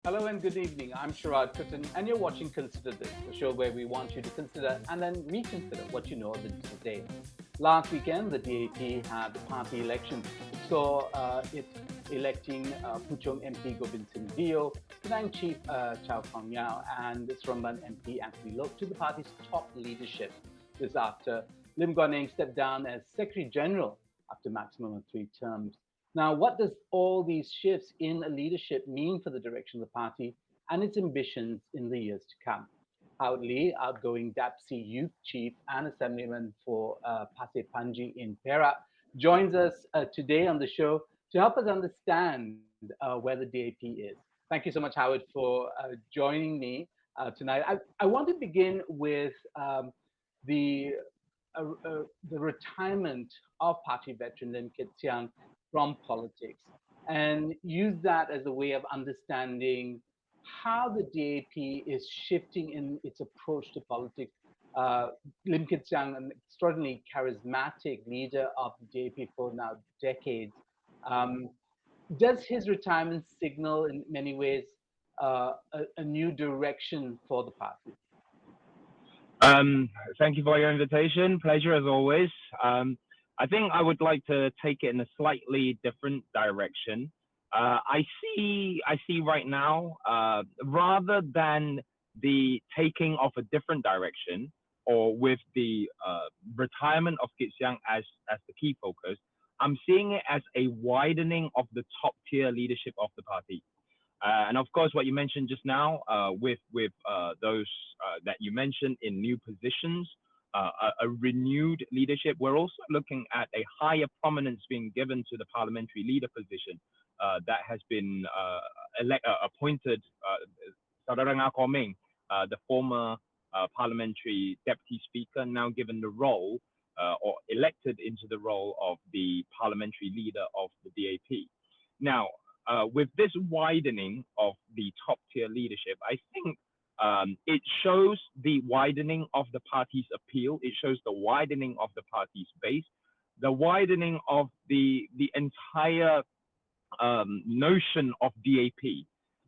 Hello and good evening. I'm Sharaad Kuttan, and you're watching Consider This, the show where we want you to consider and then reconsider what you know of the news today. Last weekend, the DAP had the party election. It saw it electing Puchong MP Gobind Singh Dio, Penang Chief Chow Kong Yao, and Seremban MP Anthony Loke to the party's top leadership. This after Lim Guan Eng stepped down as Secretary General after maximum of 3 terms. Now, what does all these shifts in leadership mean for the direction of the party and its ambitions in the years to come? Howard Lee, outgoing DAP youth chief and assemblyman for Pasir Pinji in Perak, joins us today on the show to help us understand where the DAP is. Thank you so much, Howard, for joining me tonight. I want to begin with the the retirement of party veteran Lim Kit Siang from politics and use that as a way of understanding how the DAP is shifting in its approach to politics. Uh, Lim Kit Siang, an extraordinarily charismatic leader of the DAP for now decades, um, does his retirement signal in many ways a new direction for the party? Um, Thank you for your invitation. Pleasure as always. I think I would like to take it in a slightly different direction. I see right now, rather than the taking of a different direction, or with the retirement of Kit Siang as the key focus, I'm seeing it as a widening of the top tier leadership of the party. And of course, what you mentioned just now, with those that you mentioned in new positions, a renewed leadership. We're also looking at a higher prominence being given to the parliamentary leader position that has been appointed. Saudara Komeng, the former parliamentary deputy speaker, now given the role or elected into the role of the parliamentary leader of the DAP. Now, with this widening of the top tier leadership, I think it shows the widening of the party's appeal. It shows the widening of the party's base, the widening of the entire notion of DAP.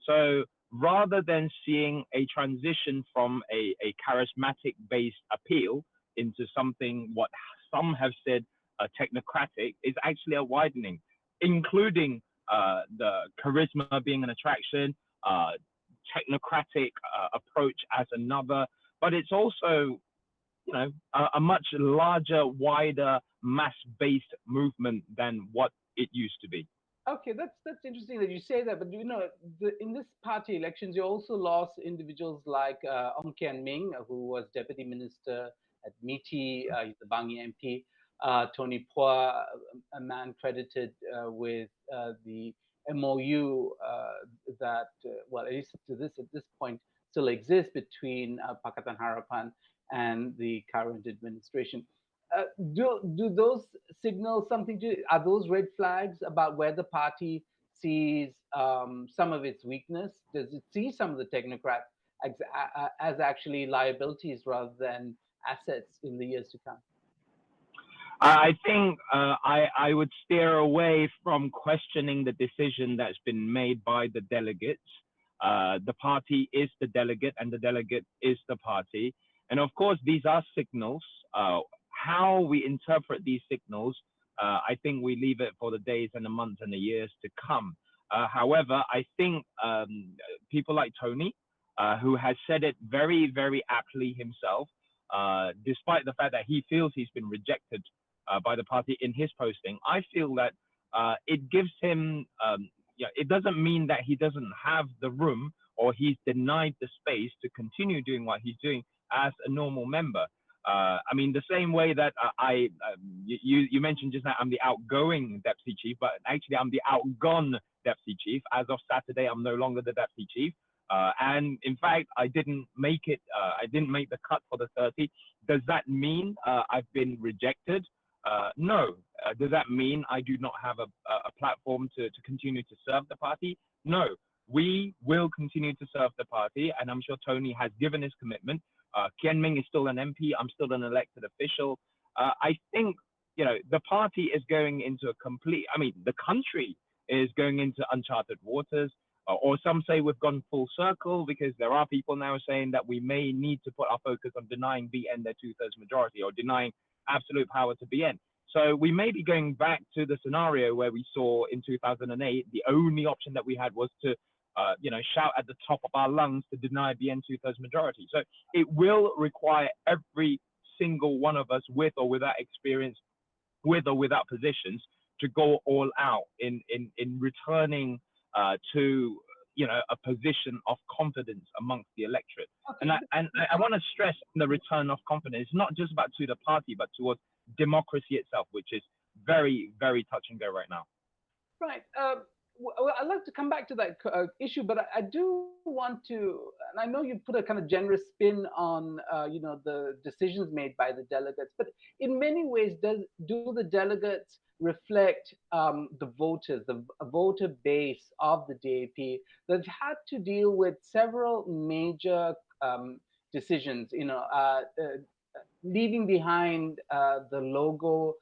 So rather than seeing a transition from a charismatic based appeal into something what some have said technocratic, is actually a widening, including the charisma being an attraction, technocratic approach as another, but it's also, a much larger, wider, mass-based movement than what it used to be. Okay, that's interesting that you say that. But in this party elections, you also lost individuals like Ong Kian Ming, who was deputy minister at MITI, he's the Bangi MP. Tony Phua, a man credited with the MOU that, well, at least to this at this point, still exists between Pakatan Harapan and the current administration. Uh, do those signal something to? Are those red flags about where the party sees some of its weakness? Does it see some of the technocrats as actually liabilities rather than assets in the years to come? I think I would steer away from questioning the decision that's been made by the delegates. The party is the delegate, and the delegate is the party. And of course, these are signals. How we interpret these signals, I think we leave it for the days and the months and the years to come. However, I think people like Tony, who has said it very, very aptly himself, despite the fact that he feels he's been rejected by the party in his posting, I feel that it gives him, it doesn't mean that he doesn't have the room or he's denied the space to continue doing what he's doing as a normal member. I mean, the same way that you mentioned just now, I'm the outgoing deputy chief, but actually I'm the outgone deputy chief. As of Saturday, I'm no longer the deputy chief. And in fact, I didn't make it. I didn't make the cut for the 30. Does that mean I've been rejected? No. Does that mean I do not have a platform to continue to serve the party? No. We will continue to serve the party, and I'm sure Tony has given his commitment. Kian Ming is still an MP. I'm still an elected official. I think, the party is going into the country is going into uncharted waters. or some say we've gone full circle because there are people now saying that we may need to put our focus on denying BN their two-thirds majority or denying absolute power to BN. So we may be going back to the scenario where we saw in 2008, the only option that we had was to, shout at the top of our lungs to deny BN two-thirds majority. So it will require every single one of us, with or without experience, with or without positions, to go all out in returning to a position of confidence amongst the electorate. Okay. And I want to stress the return of confidence, not just about to the party, but towards democracy itself, which is very, very touch and go right now. Right. Well, I'd like to come back to that issue, but I do want to, and I know you put a kind of generous spin on, the decisions made by the delegates, but in many ways, do the delegates reflect the voters, the voter base of the DAP that had to deal with several major decisions, leaving behind the logo,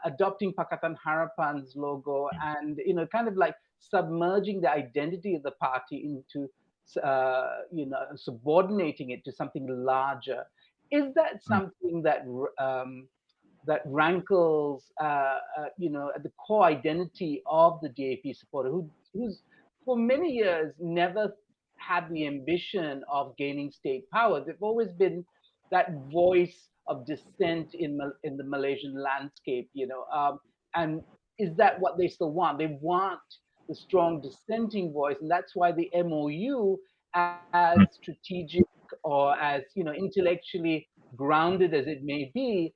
adopting Pakatan Harapan's logo, and kind of like submerging the identity of the party into subordinating it to something larger. Is that something that that rankles at the core identity of the DAP supporter, who's for many years never had the ambition of gaining state power? They've always been that voice of dissent in the Malaysian landscape, and is that what they still want? They want the strong dissenting voice, and that's why the MOU, as strategic or as intellectually grounded as it may be,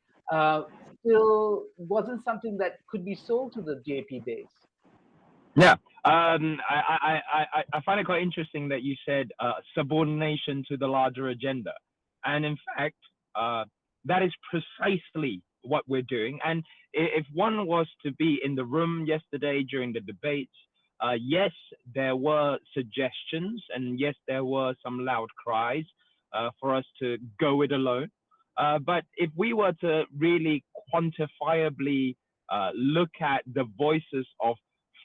still wasn't something that could be sold to the DAP base. Yeah, I find it quite interesting that you said subordination to the larger agenda, and in fact, that is precisely what we're doing. And if one was to be in the room yesterday during the debates, yes, there were suggestions, and yes, there were some loud cries for us to go it alone. But if we were to really quantifiably look at the voices of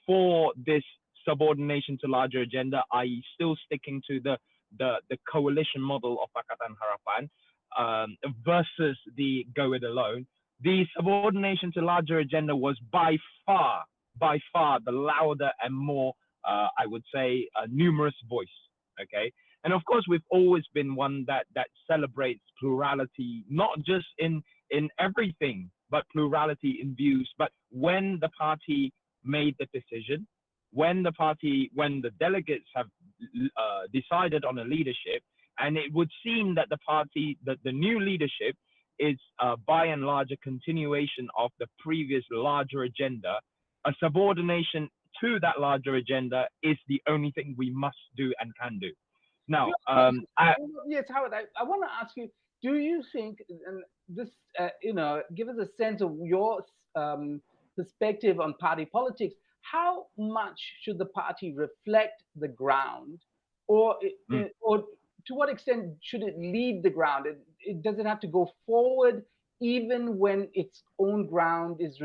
for this subordination to larger agenda, i.e., still sticking to the coalition model of Pakatan Harapan, versus the go it alone, the subordination to larger agenda was by far the louder and more, I would say, numerous voice. Okay, and of course, we've always been one that celebrates plurality, not just in everything, but plurality in views. But when the party made the decision, when the delegates have decided on a leadership, and it would seem that the new leadership is by and large a continuation of the previous larger agenda, a subordination to that larger agenda is the only thing we must do and can do. Now, yes, Howard, I want to ask you, do you think, and this, give us a sense of your perspective on party politics, how much should the party reflect the ground, or to what extent should it lead the ground? It doesn't have to go forward, even when its own ground is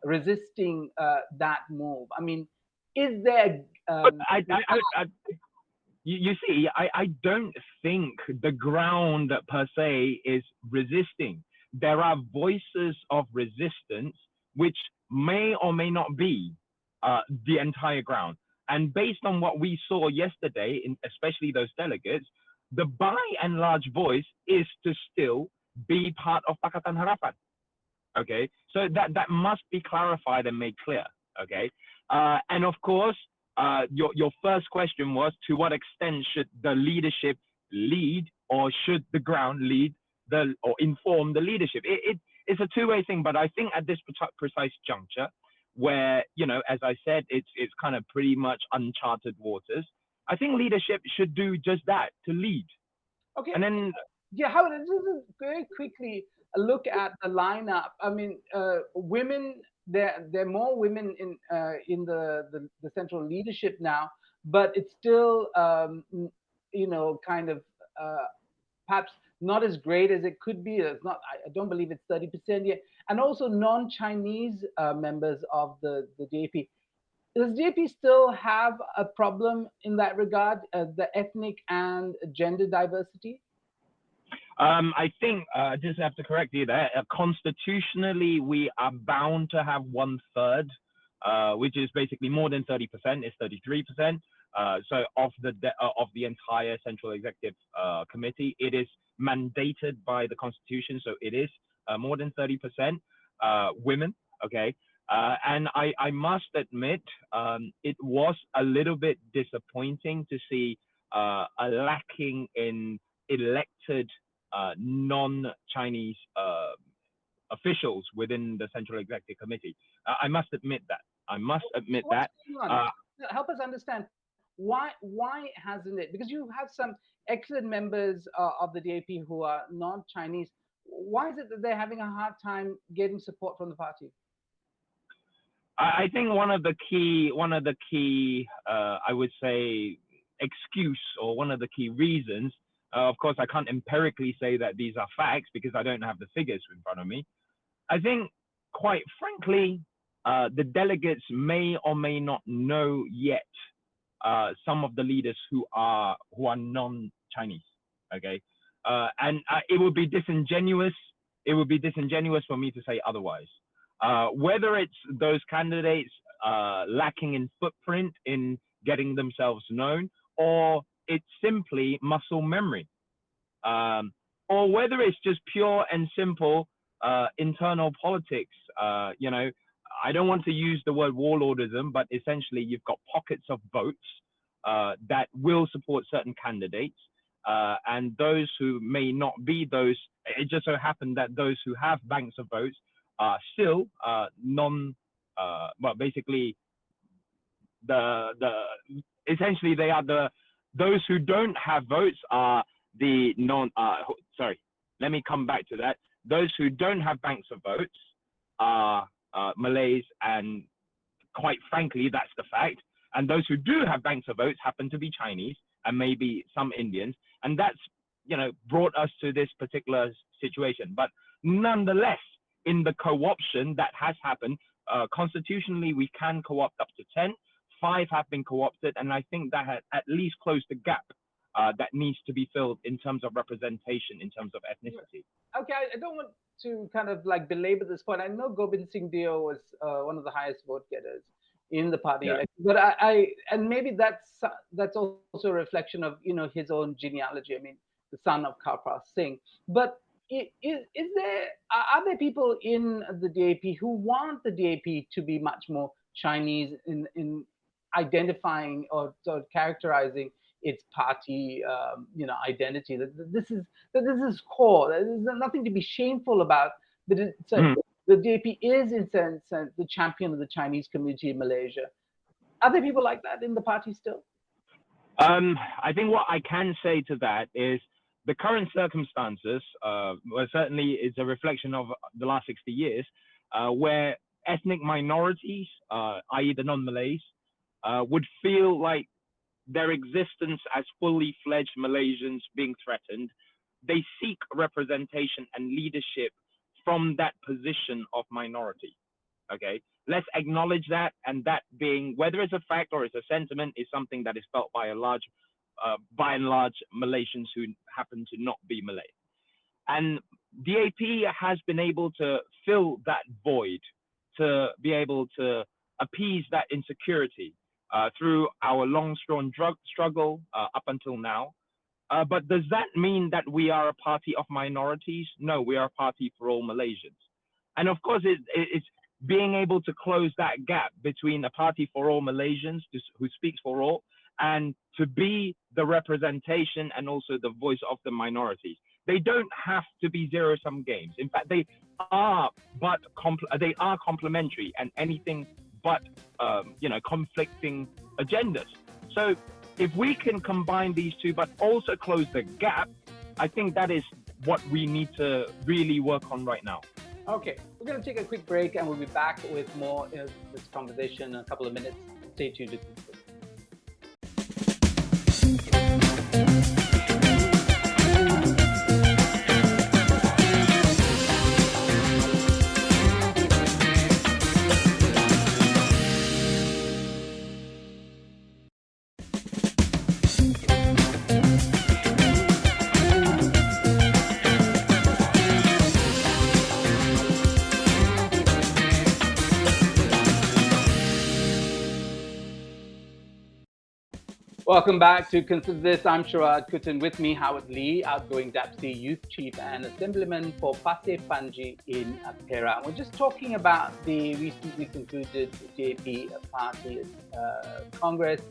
resisting that move. I mean, is there? You see, I don't think the ground per se is resisting. There are voices of resistance which may or may not be the entire ground. And based on what we saw yesterday, especially those delegates, the by and large voice is to still be part of Pakatan Harapan. Okay, so that must be clarified and made clear. Okay, and of course, your first question was, to what extent should the leadership lead, or should the ground lead or inform the leadership? It's a two-way thing, but I think at this precise juncture, where, as I said, it's kind of pretty much uncharted waters, I think leadership should do just that, to lead. Okay. And then, yeah, Howard, this is very quickly a look at the lineup. I mean, women, there are more women in the central leadership now, but it's still kind of perhaps not as great as it could be. It's not. I don't believe it's 30% yet. And also non-Chinese members of the DAP. Does DAP still have a problem in that regard, the ethnic and gender diversity? I think I just have to correct you there. Constitutionally, we are bound to have 1/3, which is basically more than 30%. It's 33%. So of the entire Central Executive Committee, it is mandated by the Constitution. So it is more than 30% women. Okay. And I must admit, it was a little bit disappointing to see a lacking in elected non-Chinese officials within the Central Executive Committee. I must admit that. I must admit that. Help us understand why hasn't it? Because you have some excellent members of the DAP who are non-Chinese. Why is it that they're having a hard time getting support from the party? I think one of the key, I would say, excuse, or one of the key reasons. Of course, I can't empirically say that these are facts because I don't have the figures in front of me. I think, quite frankly, the delegates may or may not know yet some of the leaders who are non-Chinese. Okay, and it would be disingenuous. It would be disingenuous for me to say otherwise. Whether it's those candidates lacking in footprint in getting themselves known, or it's simply muscle memory, or whether it's just pure and simple internal politics. I don't want to use the word warlordism, but essentially you've got pockets of votes that will support certain candidates, and those who may not be those. It just so happened that those who have banks of votes are still well, basically essentially they are those who don't have votes are the sorry, let me come back to that. Those who don't have banks of votes are Malays, and quite frankly, that's the fact. And those who do have banks of votes happen to be Chinese and maybe some Indians. And that's, brought us to this particular situation. But nonetheless, in the co-option that has happened, constitutionally, we can co-opt up to 10. 5 have been co-opted, and I think that has at least closed the gap that needs to be filled in terms of representation, in terms of ethnicity. Okay, I don't want to kind of like belabor this point. I know Gobind Singh Dio was one of the highest vote getters in the party election, but and maybe that's also a reflection of his own genealogy. I mean, the son of Karpal Singh. But are there people in the DAP who want the DAP to be much more Chinese in identifying or sort of characterizing its party, identity? That this is core. There's nothing to be shameful about. But the DAP is, in sense, the champion of the Chinese community in Malaysia. Are there people like that in the party still? I think what I can say to that is the current circumstances, well, certainly is a reflection of the last 60 years, where ethnic minorities, i.e. the non-Malays, would feel like their existence as fully fledged Malaysians being threatened. They seek representation and leadership from that position of minority. Okay, let's acknowledge that, and that being, whether it's a fact or it's a sentiment, is something that is felt by by and large Malaysians who happen to not be Malay. And DAP has been able to fill that void, to be able to appease that insecurity through our long-strong struggle up until now. But does that mean that we are a party of minorities? No, we are a party for all Malaysians. And of course, it's being able to close that gap between a party for all Malaysians who speaks for all, and to be the representation and also the voice of the minorities. They don't have to be zero-sum games. In fact, they are complementary and anything but conflicting agendas. So if we can combine these two, but also close the gap, I think that is what we need to really work on right now. Okay, we're going to take a quick break and we'll be back with more of this conversation in a couple of minutes. Stay tuned. Welcome back to Consider This. I'm Sharaad Kuttan. With me, Howard Lee, outgoing DAP Youth Chief and Assemblyman for Pasir Pinji in Perak. We're just talking about the recently concluded DAP Party Congress.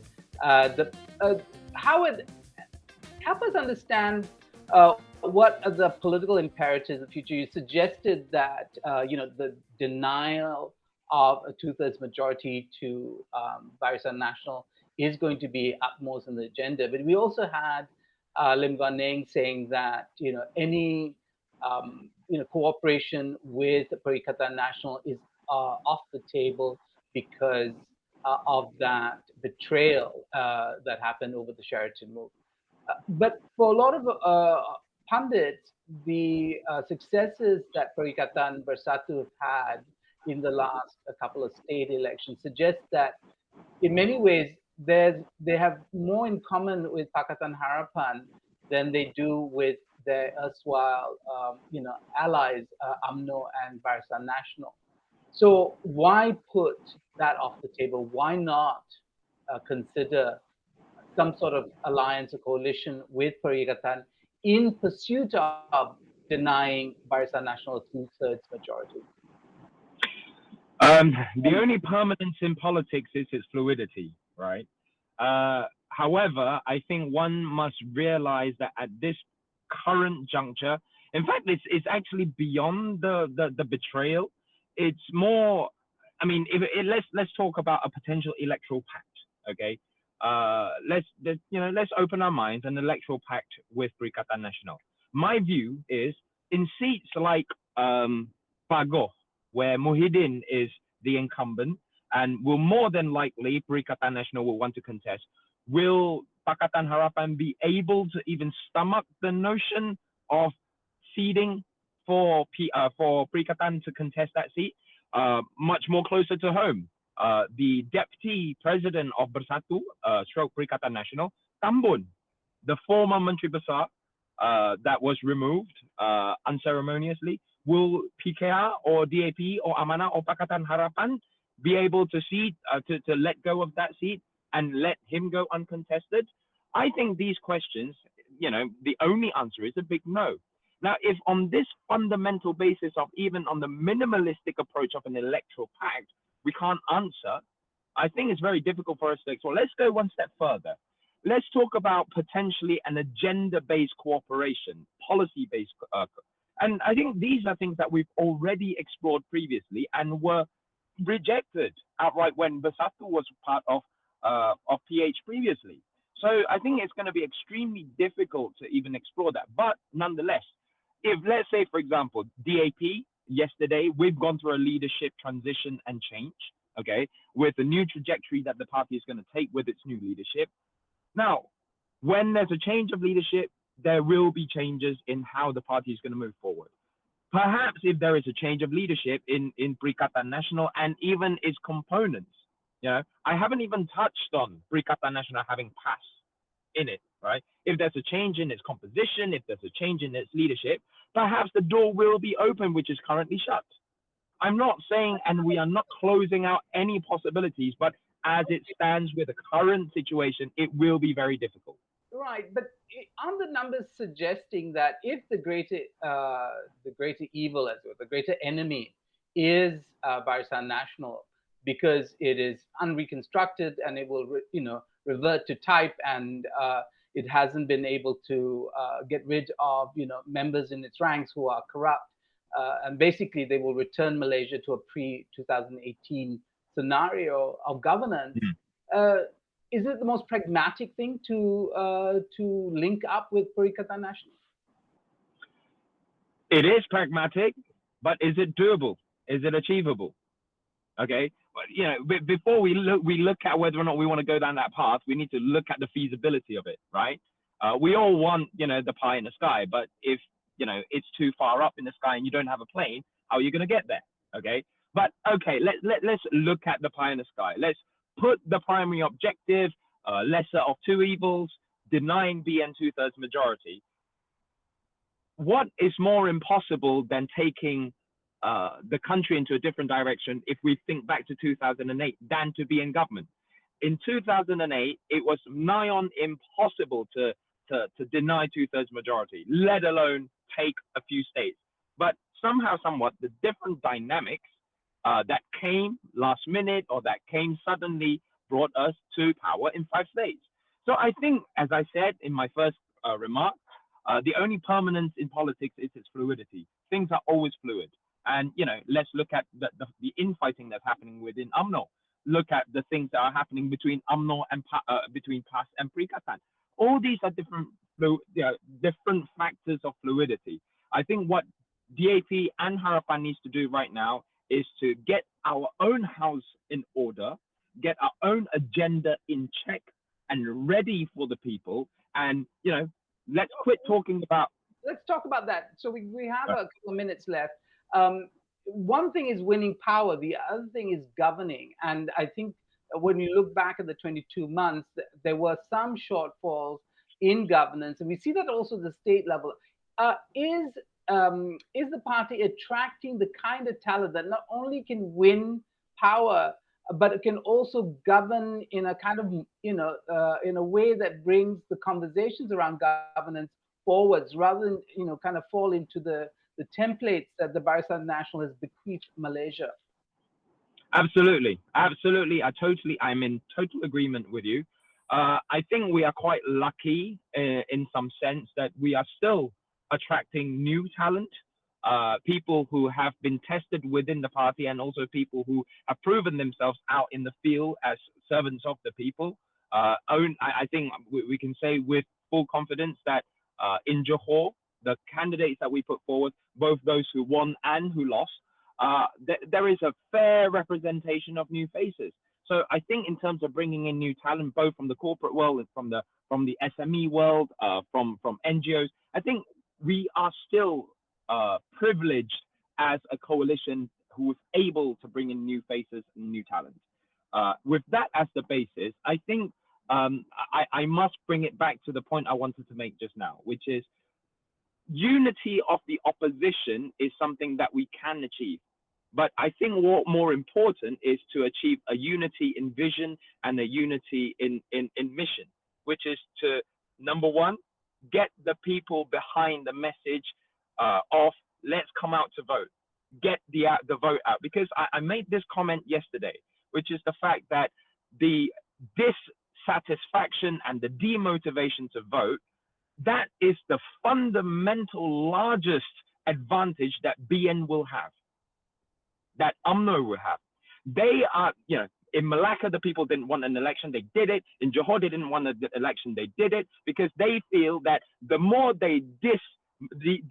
Howard, help us understand what are the political imperatives of the future. You suggested that the denial of a two-thirds majority to Barisan Nasional is going to be upmost in the agenda. But we also had Lim Guan Eng saying that any cooperation with Pakatan Nasional is off the table because of that betrayal that happened over the Sheraton move. But for a lot of pundits, the successes that Perikatan Bersatu have had in the last couple of state elections suggest that in many ways they have more in common with Pakatan Harapan than they do with their erstwhile allies UMNO and Barisan Nasional. So why put that off the table? Why not consider some sort of alliance or coalition with Perikatan in pursuit of denying Barisan Nasional a two-thirds majority? The only permanence in politics is its fluidity, right? However, I think one must realize that at this current juncture, in fact, it's actually beyond the betrayal. It's more, I mean, let's talk about a potential electoral pact, okay? Let's open our minds an electoral pact with Pakatan Nasional. My view is in seats like Pagoh, where Muhyiddin is the incumbent and will more than likely Pakatan Nasional will want to contest. Will Pakatan Harapan be able to even stomach the notion of ceding for Pakatan to contest that seat? Much more closer to home. The deputy president of Bersatu, stroke Pakatan Nasional, Tambun, the former Menteri Besar that was removed unceremoniously, will PKR or DAP or Amanah or Pakatan Harapan be able to cede, to let go of that seat and let him go uncontested? I think these questions, the only answer is a big no. Now, if on this fundamental basis of even on the minimalistic approach of an electoral pact, we can't answer, I think it's very difficult for us to explore. Let's go one step further. Let's talk about potentially an agenda-based cooperation, policy-based, and I think these are things that we've already explored previously and were rejected outright when Bersatu was part of PH previously. So I think it's going to be extremely difficult to even explore that. But nonetheless, if let's say, for example, DAP, yesterday, we've gone through a leadership transition and change, okay, with the new trajectory that the party is going to take with its new leadership. Now, when there's a change of leadership, there will be changes in how the party is going to move forward. Perhaps if there is a change of leadership in Pakatan Nasional and even its components, I haven't even touched on Pakatan Nasional having PAS in it, right? If there's a change in its composition, if there's a change in its leadership, perhaps the door will be open, which is currently shut. I'm not saying, and we are not closing out any possibilities, but as it stands with the current situation, it will be very difficult. Right, but aren't the numbers suggesting that if the greater evil, as well, the greater enemy, is Barisan Nasional, because it is unreconstructed and it will, revert to type, and it hasn't been able to get rid of, members in its ranks who are corrupt, and basically they will return Malaysia to a pre-2018 scenario of governance. Is it the most pragmatic thing to link up with Pakatan Nasional? It is pragmatic, but is it doable? Is it achievable? Okay, but before we look at whether or not we want to go down that path, we need to look at the feasibility of it, right? We all want, the pie in the sky, but if it's too far up in the sky and you don't have a plane, how are you going to get there? Okay, but okay, let's look at the pie in the sky. Let's put the primary objective, lesser of two evils, denying BN two-thirds majority. What is more impossible than taking the country into a different direction if we think back to 2008 than to be in government? in 2008, it was nigh on impossible to deny two-thirds majority, let alone take a few states. But somehow, somewhat, the different dynamics that came last minute or that came suddenly brought us to power in 5 states. So I think, as I said in my first remark, the only permanence in politics is its fluidity. Things are always fluid. And, let's look at the infighting that's happening within UMNO. Look at the things that are happening between UMNO and between PAS and Pakatan. All these are different factors of fluidity. I think what DAP and Harapan needs to do right now is to get our own house in order, get our own agenda in check and ready for the people. And, let's quit talking about. Let's talk about that. So we have a couple of minutes left. One thing is winning power. The other thing is governing. And I think when you look back at the 22 months, there were some shortfalls in governance. And we see that also at the state level. Is the party attracting the kind of talent that not only can win power, but it can also govern in a kind of, in a way that brings the conversations around governance forwards, rather than, kind of fall into the templates that the Barisan Nasional has bequeathed Malaysia? Absolutely. I'm in total agreement with you. I think we are quite lucky in some sense that we are still attracting new talent, people who have been tested within the party, and also people who have proven themselves out in the field as servants of the people. I think we can say with full confidence that in Johor, the candidates that we put forward, both those who won and who lost, there is a fair representation of new faces. So I think in terms of bringing in new talent, both from the corporate world and from the SME world, from NGOs, I think we are still privileged as a coalition who is able to bring in new faces and new talent. With that as the basis, I think I must bring it back to the point I wanted to make just now, which is unity of the opposition is something that we can achieve. But I think what more important is to achieve a unity in vision and a unity in mission, which is to, number one, get the people behind the message of let's come out to vote, get the vote out. Because I made this comment yesterday, which is the fact that the dissatisfaction and the demotivation to vote, that is the fundamental largest advantage that BN will have, that UMNO will have. They are, in Malacca, the people didn't want an election, they did it. In Johor, they didn't want an election, they did it, because they feel that the more they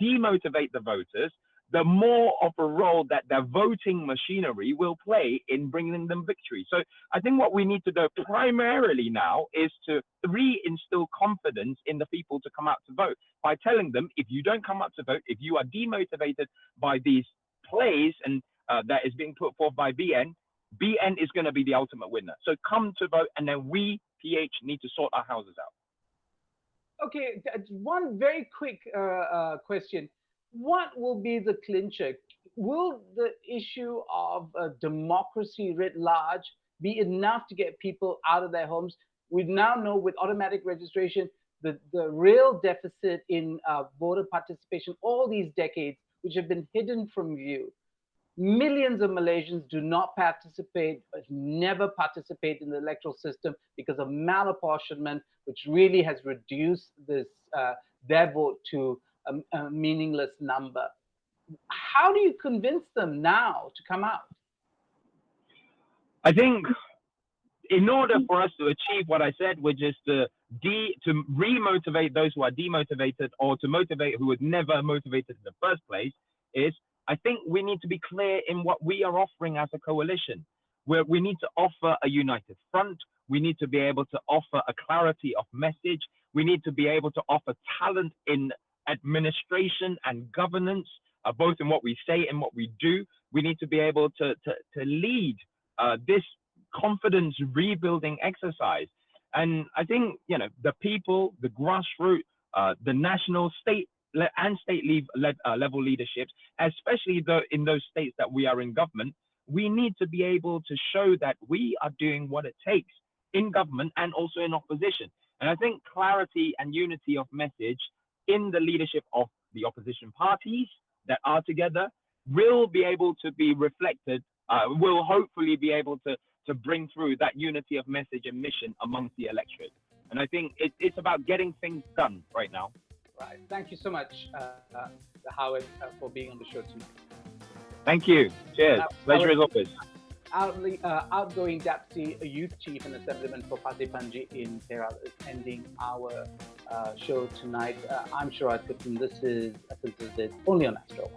demotivate the voters, the more of a role that their voting machinery will play in bringing them victory. So I think what we need to do primarily now is to reinstill confidence in the people to come out to vote by telling them, if you don't come out to vote, if you are demotivated by these plays and that is being put forth by BN is going to be the ultimate winner. So come to vote, and then we, PH, need to sort our houses out. Okay, one very quick question. What will be the clincher? Will the issue of democracy writ large be enough to get people out of their homes? We now know with automatic registration, the real deficit in voter participation all these decades, which have been hidden from view. Millions of Malaysians do not participate, never participate in the electoral system because of malapportionment, which really has reduced their vote to a meaningless number. How do you convince them now to come out? I think in order for us to achieve what I said, which is to re-motivate those who are demotivated, or to motivate who was never motivated in the first place, is I think we need to be clear in what we are offering as a coalition, where we need to offer a united front. We need to be able to offer a clarity of message. We need to be able to offer talent in administration and governance, both in what we say and what we do. We need to be able to lead this confidence rebuilding exercise. And I think, the people, the grassroots, the national, state and state level leaderships, especially in those states that we are in government, we need to be able to show that we are doing what it takes in government and also in opposition. And I think clarity and unity of message in the leadership of the opposition parties that are together will be able to be reflected, will hopefully be able to bring through that unity of message and mission amongst the electorate. And I think it's about getting things done right now. Right. Thank you so much, Howard, for being on the show tonight. Thank you. Cheers. Pleasure as always. Outgoing Deputy Youth Chief and Assemblyman for Pasir Pinji in Perak is ending our show tonight. I'm Sharaad Kuttan. This is Consider This only on Astro.